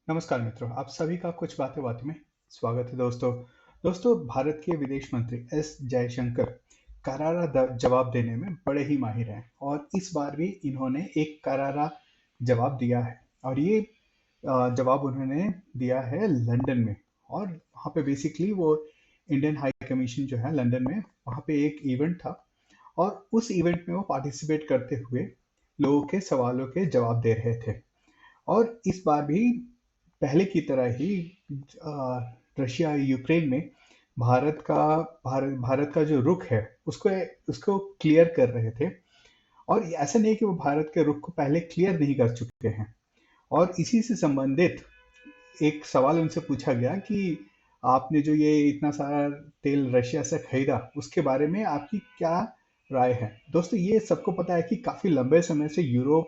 नमस्कार मित्रों, आप सभी का कुछ बातें बातें में स्वागत है दोस्तों। भारत के विदेश मंत्री एस जयशंकर करारा जवाब देने में बड़े ही माहिर हैं और इस बार भी इन्होंने एक करारा जवाब दिया है। और ये जवाब उन्होंने दिया है लंदन में। और वहाँ पे बेसिकली वो इंडियन हाई कमीशन जो है लंदन में, वहाँ पे एक इवेंट था और उस इवेंट में वो पार्टिसिपेट करते हुए लोगों के सवालों के जवाब दे रहे थे। और इस बार भी पहले की तरह ही रशिया यूक्रेन में भारत का जो रुख है उसको उसको क्लियर कर रहे थे। और ऐसा नहीं है कि वो भारत के रुख को पहले क्लियर नहीं कर चुके हैं। और इसी से संबंधित एक सवाल उनसे पूछा गया कि आपने जो ये इतना सारा तेल रशिया से खरीदा उसके बारे में आपकी क्या राय है। दोस्तों, ये सबको पता है कि काफी लंबे समय से यूरोप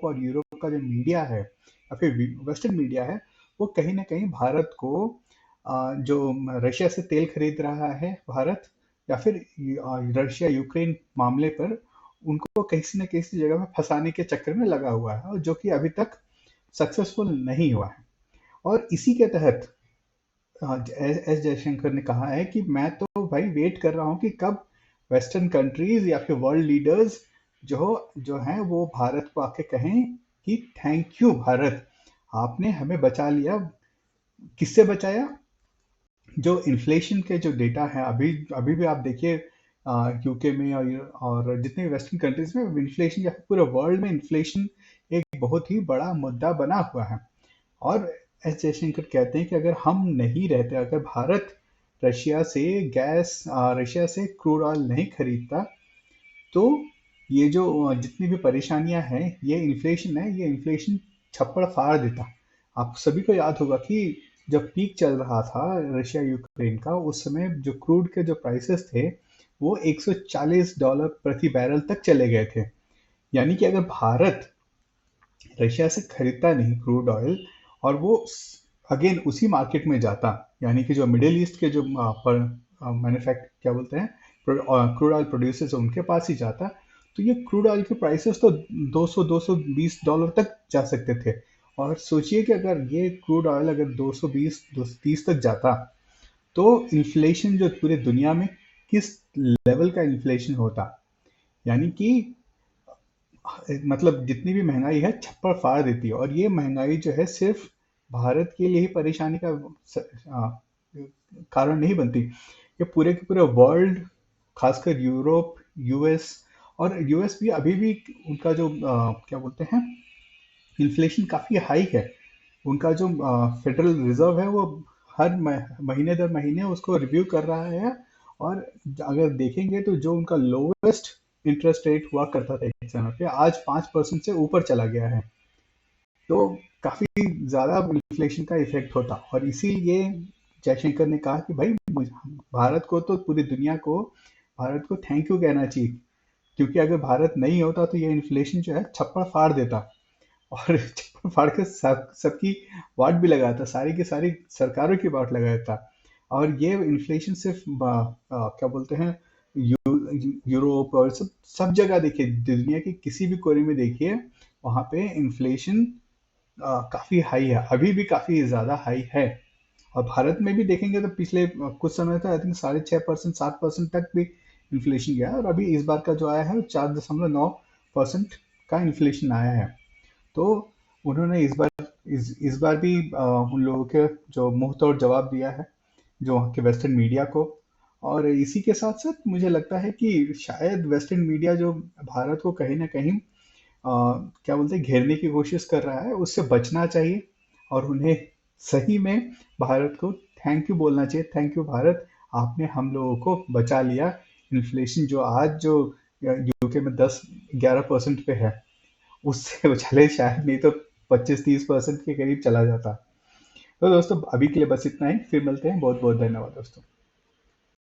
का जो मीडिया है या फिर वेस्टर्न मीडिया है, वो कहीं ना कहीं भारत को जो रशिया से तेल खरीद रहा है भारत, या फिर रशिया यूक्रेन मामले पर उनको किसी न किसी जगह में फंसाने के चक्कर में लगा हुआ है, और जो कि अभी तक सक्सेसफुल नहीं हुआ है। और इसी के तहत एस जयशंकर ने कहा है कि मैं तो भाई वेट कर रहा हूँ कि कब वेस्टर्न कंट्रीज या फिर वर्ल्ड लीडर्स जो जो हैं वो भारत को आके कहें कि थैंक यू भारत, आपने हमें बचा लिया। किससे बचाया? जो इन्फ्लेशन के जो डेटा है, अभी अभी भी आप देखिए यूके में और जितने वेस्टर्न कंट्रीज में इन्फ्लेशन या फिर पूरे वर्ल्ड में इन्फ्लेशन एक बहुत ही बड़ा मुद्दा बना हुआ है। और एस जयशंकर कहते हैं कि अगर हम नहीं रहते, अगर भारत रशिया से क्रूड ऑयल नहीं खरीदता, तो ये जो जितनी भी परेशानियां हैं, ये इन्फ्लेशन छप्पड़ फाड़ देता। आप सभी को याद होगा कि जब पीक चल रहा था रशिया यूक्रेन का, उस समय जो क्रूड के जो प्राइसेस थे वो $140 प्रति बैरल तक चले गए थे। यानी कि अगर भारत रशिया से खरीदता नहीं क्रूड ऑयल और वो अगेन उसी मार्केट में जाता, यानी कि जो मिडिल ईस्ट के जो मैन्युफैक्ट क्या बोलते हैं क्रूड ऑयल प्रोड्यूसर्स उनके पास ही जाता, तो ये क्रूड ऑयल के प्राइसेस तो 200-220 डॉलर तक जा सकते थे। और सोचिए कि अगर ये क्रूड ऑयल अगर 220-230 तक जाता, तो इन्फ्लेशन जो पूरे दुनिया में किस लेवल का इन्फ्लेशन होता। यानी कि मतलब जितनी भी महंगाई है छप्पड़ फाड़ देती है। और ये महंगाई जो है सिर्फ भारत के लिए ही परेशानी का आ, कारण नहीं बनती, ये पूरे के पूरे वर्ल्ड, खासकर यूरोप, यूएस। और यूएस भी अभी भी उनका जो क्या बोलते हैं, इन्फ्लेशन काफ़ी हाई है। उनका जो फेडरल रिजर्व है वो हर महीने दर महीने उसको रिव्यू कर रहा है। और अगर देखेंगे तो जो उनका लोवेस्ट इंटरेस्ट रेट हुआ करता था एक समय पे, आज 5% से ऊपर चला गया है। तो काफी ज्यादा इन्फ्लेशन का इफेक्ट होता। और इसीलिए जयशंकर ने कहा कि भाई भारत को तो पूरी दुनिया को भारत को थैंक यू कहना चाहिए, क्योंकि अगर भारत नहीं होता तो ये इन्फ्लेशन जो है छप्पड़ फाड़ देता। और छप्पड़ फाड़ के सबकी वाट भी लगाता, सारी की सारी सरकारों की वाट लगाता। और ये इन्फ्लेशन सिर्फ क्या बोलते हैं, यूरोप और सब सब जगह देखिए, दुनिया के किसी भी कोने में देखिए, वहाँ पे इन्फ्लेशन काफी हाई है, अभी भी काफी ज्यादा हाई है। और भारत में भी देखेंगे तो पिछले कुछ समय तक आई थिंक 6.5%, 7% तक भी इन्फ्लेशन गया है। और अभी इस बार का जो आया है वो 4.9% का इन्फ्लेशन आया है। तो उन्होंने इस बार भी उन लोगों के जो मुंह तोड़ जवाब दिया है, जो वहाँ के वेस्टर्न मीडिया को। और इसी के साथ साथ मुझे लगता है कि शायद वेस्टर्न मीडिया जो भारत को कहीं ना कहीं क्या बोलते हैं घेरने की कोशिश कर रहा है, उससे बचना चाहिए। और उन्हें सही में भारत को थैंक यू बोलना चाहिए। थैंक यू भारत, आपने हम लोगों को बचा लिया। इन्फ्लेशन जो आज जो यूके में 10-11% पे है, उससे वो चले शायद, नहीं तो 25-30% के करीब चला जाता। तो दोस्तों, अभी के लिए बस इतना ही, फिर मिलते हैं। बहुत बहुत धन्यवाद दोस्तों।